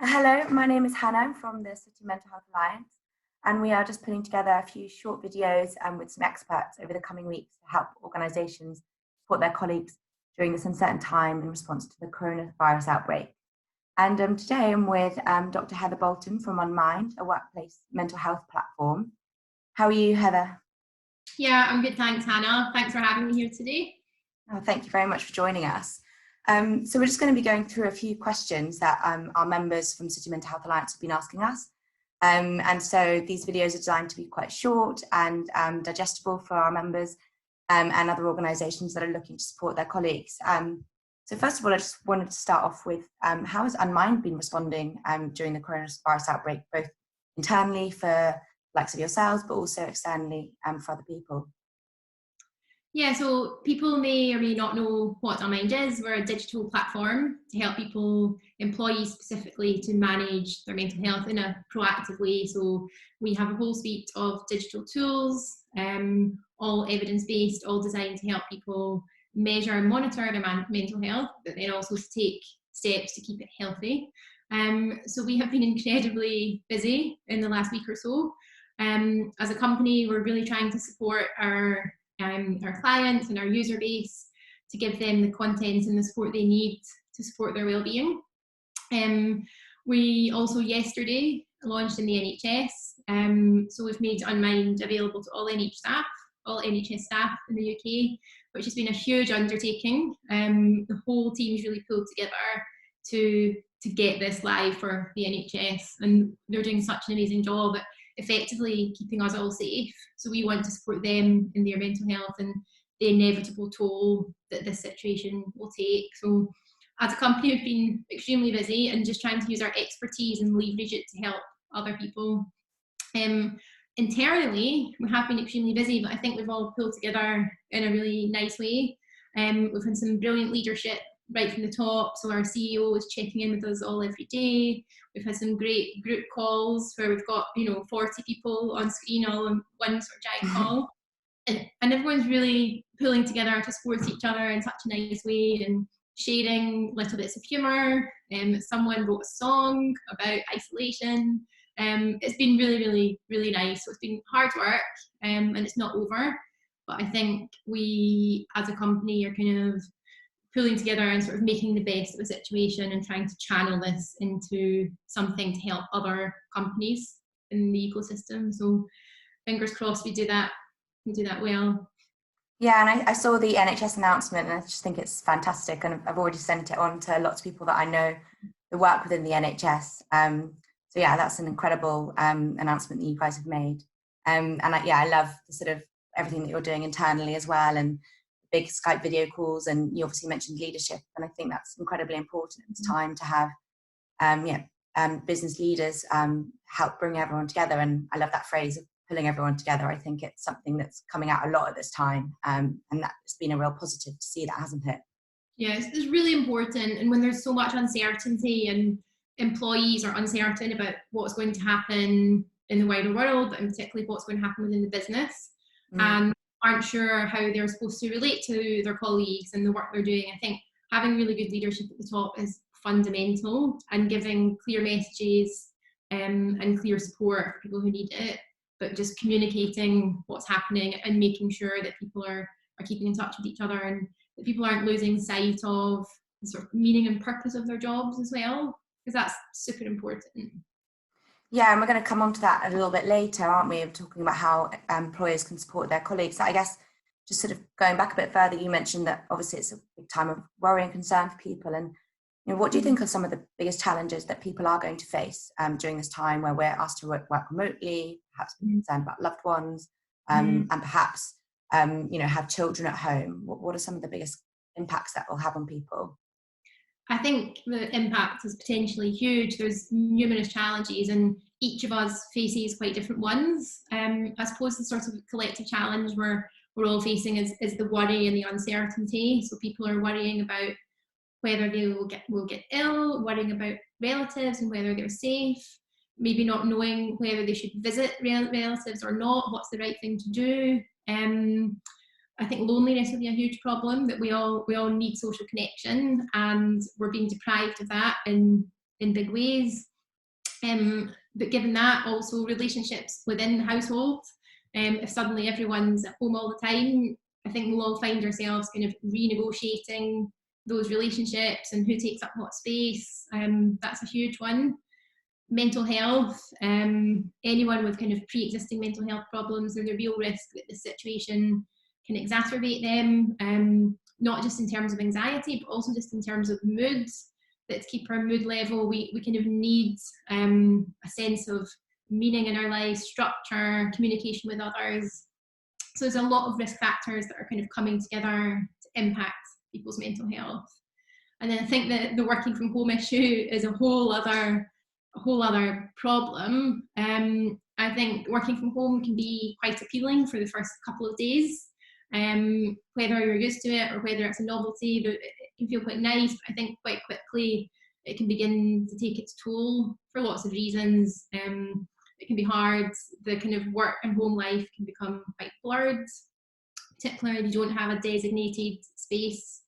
Hello, my name is Hannah. I'm from the City Mental Health Alliance, and we are just putting together a few short videos with some experts over the coming weeks to help organisations support their colleagues during this uncertain time in response to the coronavirus outbreak. And today I'm with Dr. Heather Bolton from Unmind, a workplace mental health platform. How are you, Heather? Yeah, I'm good, thanks, Hannah. Thanks for having me here today. Oh, thank you very much for joining us. So we're just going to be going through a few questions that our members from City Mental Health Alliance have been asking us. And so these videos are designed to be quite short and digestible for our members and other organisations that are looking to support their colleagues. So first of all, I just wanted to start off with how has Unmind been responding during the coronavirus outbreak, both internally for likes of yourselves, but also externally for other people? Yeah, so people may or may not know what Unmind is. We're a digital platform to help people, employees specifically, to manage their mental health in a proactive way. So we have a whole suite of digital tools, all evidence-based, all designed to help people measure and monitor their mental health, but then also to take steps to keep it healthy. So we have been incredibly busy in the last week or so. As a company, we're really trying to support our clients and our user base to give them the content and the support they need to support their well-being. We also yesterday launched in the NHS, so we've made Unmind available to all NHS staff in the UK, which has been a huge undertaking. The whole team's really pulled together to get this live for the NHS, and they're doing such an amazing job at effectively keeping us all safe. So we want to support them in their mental health and the inevitable toll that this situation will take. So as a company, we've been extremely busy and just trying to use our expertise and leverage it to help other people. Internally, we have been extremely busy, but I think we've all pulled together in a really nice way. We've had some brilliant leadership right from the top. So our CEO is checking in with us all every day. We've had some great group calls where we've got 40 people on screen all in one sort of giant call, and everyone's really pulling together to support each other in such a nice way and sharing little bits of humour. Someone wrote a song about isolation. It's been really, really nice. So it's been hard work, and it's not over. But I think we, as a company, are kind of pulling together and sort of making the best of the situation and trying to channel this into something to help other companies in the ecosystem. So fingers crossed we do that well. Yeah, and I saw the NHS announcement, and I just think it's fantastic. And I've already sent it on to lots of people that I know that work within the NHS. So yeah, that's an incredible announcement that you guys have made. And I love the sort of everything that you're doing internally as well, and big Skype video calls. And you obviously mentioned leadership, and I think that's incredibly important. It's time to have business leaders help bring everyone together. And I love that phrase of pulling everyone together. I think it's something that's coming out a lot at this time, and that's been a real positive to see that, hasn't it? Yeah, it's really important. And when there's so much uncertainty and employees are uncertain about what's going to happen in the wider world, and particularly what's going to happen within the business, and aren't sure how they're supposed to relate to their colleagues and the work they're doing, I think having really good leadership at the top is fundamental, and giving clear messages and clear support for people who need it, but just communicating what's happening and making sure that people are keeping in touch with each other, and that people aren't losing sight of the sort of meaning and purpose of their jobs as well, because that's super important. Yeah, and we're going to come on to that a little bit later, aren't we? Talking about how employers can support their colleagues. I guess just sort of going back a bit further, you mentioned that obviously it's a big time of worry and concern for people. And what do you think are some of the biggest challenges that people are going to face during this time where we're asked to work remotely, perhaps be concerned about loved ones, and perhaps have children at home? What are some of the biggest impacts that will have on people? I think the impact is potentially huge. There's numerous challenges, and each of us faces quite different ones. I suppose the sort of collective challenge we're all facing is the worry and the uncertainty. So people are worrying about whether they will get ill, worrying about relatives and whether they're safe, maybe not knowing whether they should visit relatives or not, what's the right thing to do. I think loneliness will be a huge problem, that we all need social connection, and we're being deprived of that in big ways. But given that, also relationships within the household, if suddenly everyone's at home all the time, I think we'll all find ourselves kind of renegotiating those relationships and who takes up what space. That's a huge one. Mental health, anyone with kind of pre-existing mental health problems, there's a real risk that this situation can exacerbate them, not just in terms of anxiety, but also just in terms of moods. That to keep our mood level, we kind of need a sense of meaning in our lives, structure, communication with others. So there's a lot of risk factors that are kind of coming together to impact people's mental health. And then I think that the working from home issue is a whole other problem. I think working from home can be quite appealing for the first couple of days, whether you're used to it or whether it's a novelty. It can feel quite nice, but I think quite quickly it can begin to take its toll for lots of reasons. It can be hard. The kind of work and home life can become quite blurred, particularly if you don't have a designated space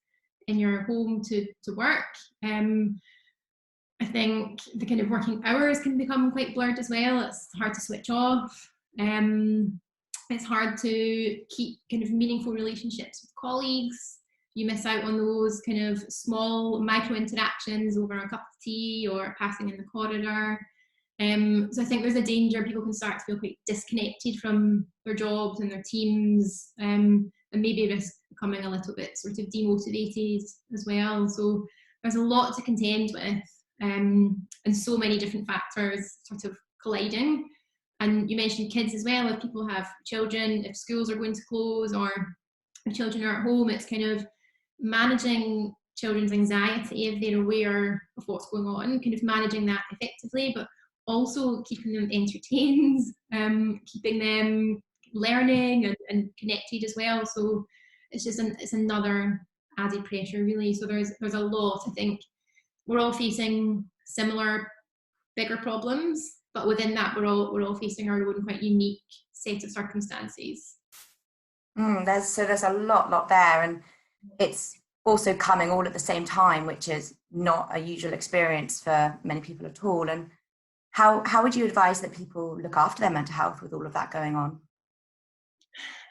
in your home to work. I think the kind of working hours can become quite blurred as well. It's hard to switch off. It's hard to keep kind of meaningful relationships with colleagues. You miss out on those kind of small micro interactions over a cup of tea or passing in the corridor. So I think there's a danger people can start to feel quite disconnected from their jobs and their teams, and maybe risk becoming a little bit sort of demotivated as well. So there's a lot to contend with. And so many different factors sort of colliding. And you mentioned kids as well. If people have children, if schools are going to close or if children are at home, it's kind of managing children's anxiety if they're aware of what's going on, kind of managing that effectively, but also keeping them entertained, keeping them learning and connected as well. So it's just it's another added pressure really. So there's a lot. I think we're all facing similar bigger problems, but within that we're all facing our own quite unique set of circumstances. There's a lot there, and it's also coming all at the same time, which is not a usual experience for many people at all. And how would you advise that people look after their mental health with all of that going on?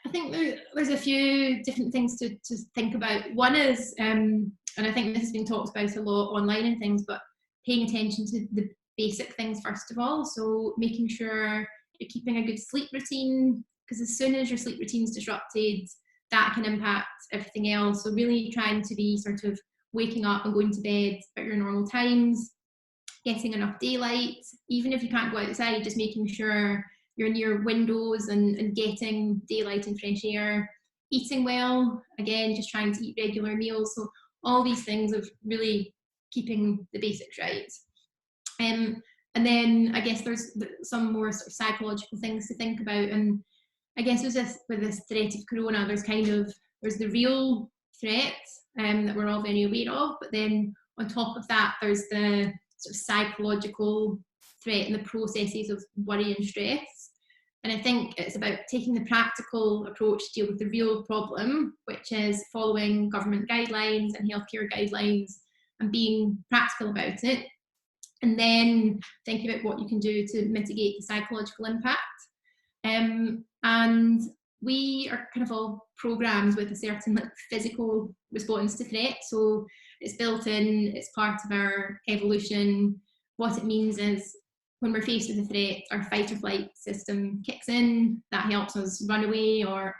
I think there's a few different things to think about. One is, and I think this has been talked about a lot online and things, but paying attention to the basic things first of all. So making sure you're keeping a good sleep routine, because as soon as your sleep routine is disrupted, that can impact everything else. So really trying to be sort of waking up and going to bed at your normal times, getting enough daylight, even if you can't go outside, just making sure you're near windows and getting daylight and fresh air, eating well, again, just trying to eat regular meals. So all these things of really keeping the basics right. And then I guess there's some more sort of psychological things to think about. And I guess with this threat of corona, there's the real threat that we're all very aware of, but then on top of that, there's the sort of psychological threat and the processes of worry and stress. And I think it's about taking the practical approach to deal with the real problem, which is following government guidelines and healthcare guidelines and being practical about it. And then thinking about what you can do to mitigate the psychological impact. And we are kind of all programmed with a certain physical response to threat. So it's built in, it's part of our evolution. What it means is when we're faced with a threat, our fight or flight system kicks in. That helps us run away or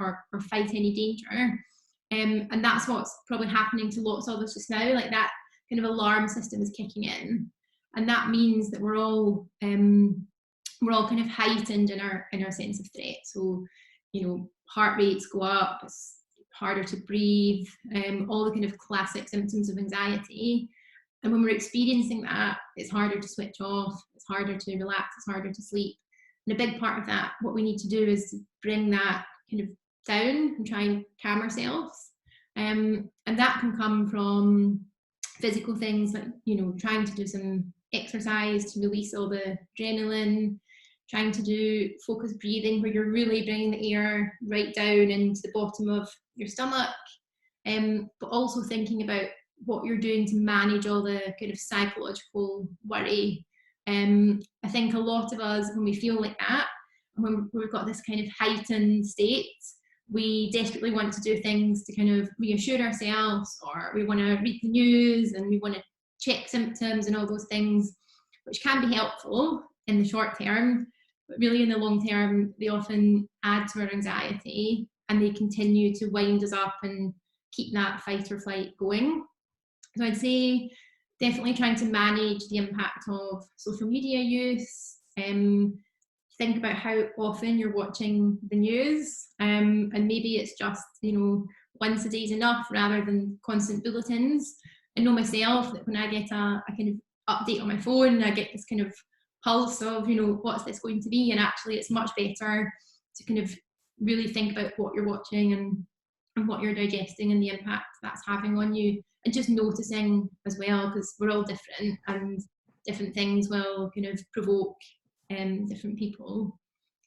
fight any danger. And that's what's probably happening to lots of us just now, like that kind of alarm system is kicking in. And that means that we're all kind of heightened in our sense of threat. So, heart rates go up, it's harder to breathe, all the kind of classic symptoms of anxiety. And when we're experiencing that, it's harder to switch off, it's harder to relax, it's harder to sleep. And a big part of that, what we need to do is to bring that kind of down and try and calm ourselves. And that can come from physical things like, trying to do some exercise to release all the adrenaline, trying to do focused breathing where you're really bringing the air right down into the bottom of your stomach, but also thinking about what you're doing to manage all the kind of psychological worry. I think a lot of us, when we feel like that, when we've got this kind of heightened state, we desperately want to do things to kind of reassure ourselves, or we want to read the news and we want to check symptoms and all those things, which can be helpful in the short term, but really in the long term, they often add to our anxiety and they continue to wind us up and keep that fight or flight going. So I'd say definitely trying to manage the impact of social media use. Think about how often you're watching the news, and maybe it's just, once a day is enough rather than constant bulletins. I know myself that when I get a kind of update on my phone, I get this kind of pulse of, what's this going to be? And actually it's much better to kind of really think about what you're watching and what you're digesting and the impact that's having on you, and just noticing as well, because we're all different and different things will kind of provoke different people.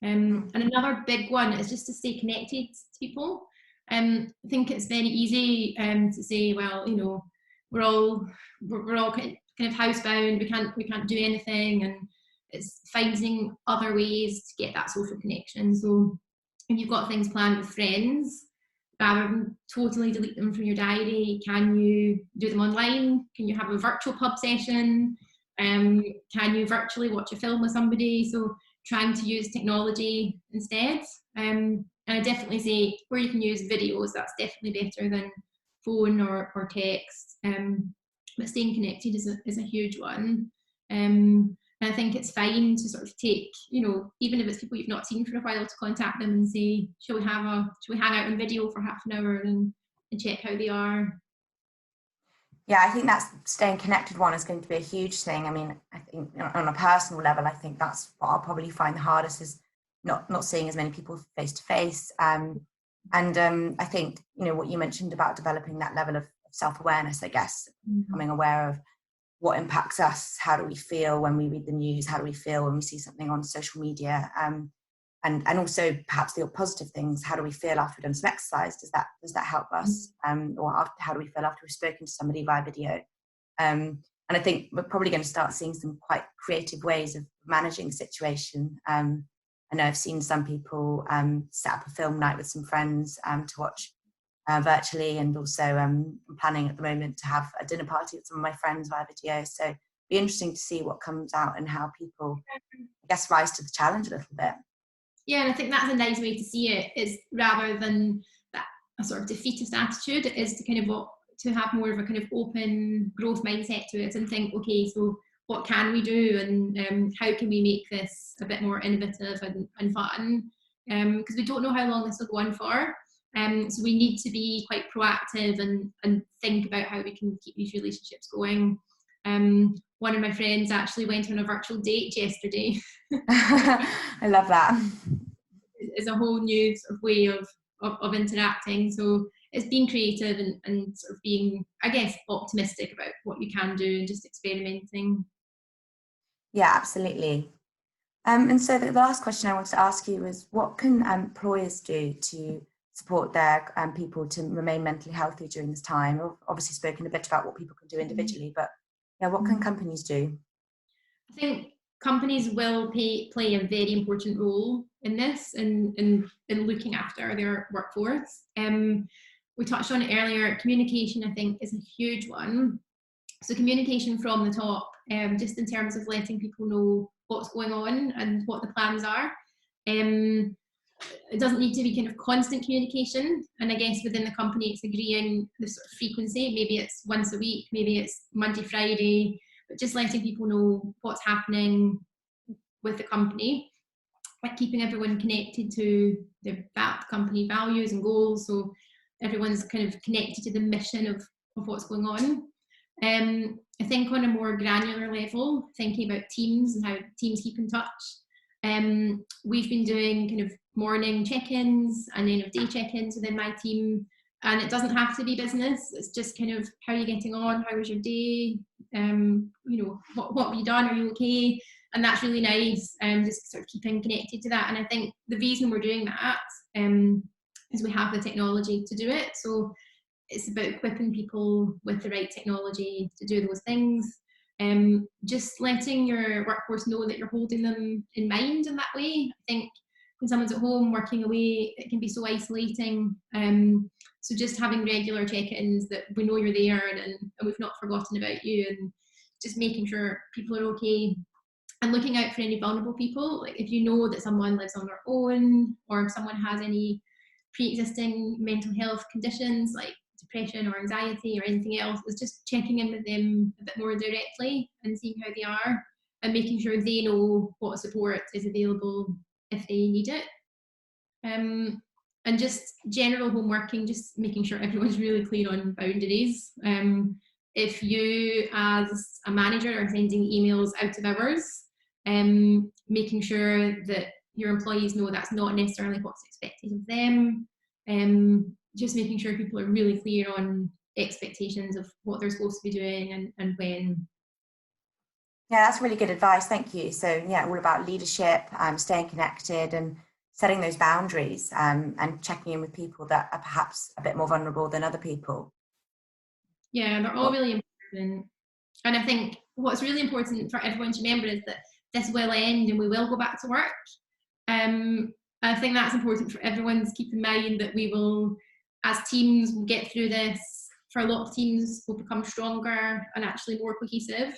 And another big one is just to stay connected to people. I think it's very easy to say, well, we're all kind of housebound, we can't do anything, and it's finding other ways to get that social connection. So if you've got things planned with friends, rather than totally delete them from your diary, can you do them online? Can you have a virtual pub session? Can you virtually watch a film with somebody? So trying to use technology instead. And I definitely say where you can use videos, that's definitely better than phone or text. But staying connected is a huge one. And I think it's fine to sort of take, even if it's people you've not seen for a while, to contact them and say, shall we hang out on video for half an hour and check how they are? Yeah, I think that's staying connected one is going to be a huge thing. I mean, I think on a personal level, I think that's what I'll probably find the hardest is not seeing as many people face to face. And I think, what you mentioned about developing that level of self-awareness, I guess, becoming aware of what impacts us, how do we feel when we read the news, how do we feel when we see something on social media, and also perhaps the positive things, how do we feel after we've done some exercise, does that help us, or how do we feel after we've spoken to somebody via video, and I think we're probably going to start seeing some quite creative ways of managing the situation. I know I've seen some people set up a film night with some friends to watch virtually, and also I'm planning at the moment to have a dinner party with some of my friends via video, so it'll be interesting to see what comes out and how people, I guess, rise to the challenge a little bit. Yeah, and I think that's a nice way to see it, is rather than that a sort of defeatist attitude, it is to kind of to have more of a kind of open growth mindset to it and think, okay, so what can we do, and how can we make this a bit more innovative and fun, because we don't know how long this will go on for. So we need to be quite proactive and think about how we can keep these relationships going. One of my friends actually went on a virtual date yesterday. I love that. It's a whole new sort of way of interacting. So it's being creative and sort of being, I guess, optimistic about what you can do and just experimenting. Yeah, absolutely. And so the last question I wanted to ask you was, what can employers do to support their people to remain mentally healthy during this time? We've obviously spoken a bit about what people can do individually, but what can companies do? I think companies will play a very important role in this, in looking after their workforce. We touched on it earlier, communication I think is a huge one. So communication from the top, just in terms of letting people know what's going on and what the plans are. It doesn't need to be kind of constant communication, and I guess within the company it's agreeing the sort of frequency. Maybe it's once a week, maybe it's Monday, Friday, but just letting people know what's happening with the company, like keeping everyone connected to the company values and goals, so everyone's kind of connected to the mission of what's going on. I think on a more granular level, thinking about teams and how teams keep in touch. We've been doing kind of morning check-ins and end of day check-ins within my team, and it doesn't have to be business. It's just kind of, how are you getting on? How was your day? What have you done? Are you okay? And that's really nice. Just sort of keeping connected to that. And I think the reason we're doing that is we have the technology to do it. So it's about equipping people with the right technology to do those things. Just letting your workforce know that you're holding them in mind in that way. I think when someone's at home working away, it can be so isolating. So just having regular check-ins that we know you're there and we've not forgotten about you, and just making sure people are okay, and looking out for any vulnerable people. Like if you know that someone lives on their own, or if someone has any pre-existing mental health conditions like depression or anxiety or anything else, is just checking in with them a bit more directly and seeing how they are, and making sure they know what support is available if they need it. And just general homeworking, just making sure everyone's really clear on boundaries. If you as a manager are sending emails out of hours, making sure that your employees know that's not necessarily what's expected of them. Just making sure people are really clear on expectations of what they're supposed to be doing and when. Yeah, that's really good advice. Thank you. So yeah, all about leadership, staying connected and setting those boundaries, and checking in with people that are perhaps a bit more vulnerable than other people. Yeah, they're all really important. And I think what's really important for everyone to remember is that this will end and we will go back to work. I think that's important for everyone to keep in mind, that we will, as teams, will get through this. For a lot of teams, we'll become stronger and actually more cohesive,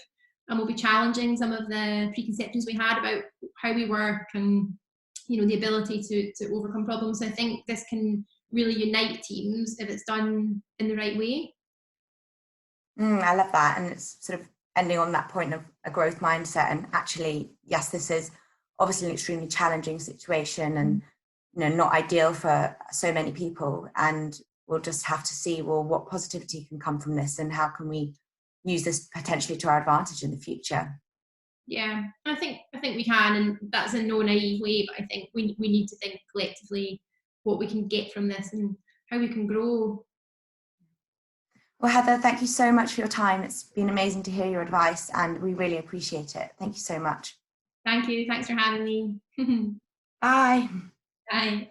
and we'll be challenging some of the preconceptions we had about how we work and, you know, the ability to overcome problems. So I think this can really unite teams if it's done in the right way. I love that. And it's sort of ending on that point of a growth mindset. And actually, yes, this is obviously an extremely challenging situation and, you know, not ideal for so many people. And we'll just have to see, well, what positivity can come from this and how can we use this potentially to our advantage in the future. Yeah, I think we can, and that's in no naive way, but I think we need to think collectively what we can get from this and how we can grow. Well, Heather, thank you so much for your time. It's been amazing to hear your advice and we really appreciate it. Thank you so much. Thank you. Thanks for having me. Bye. Bye.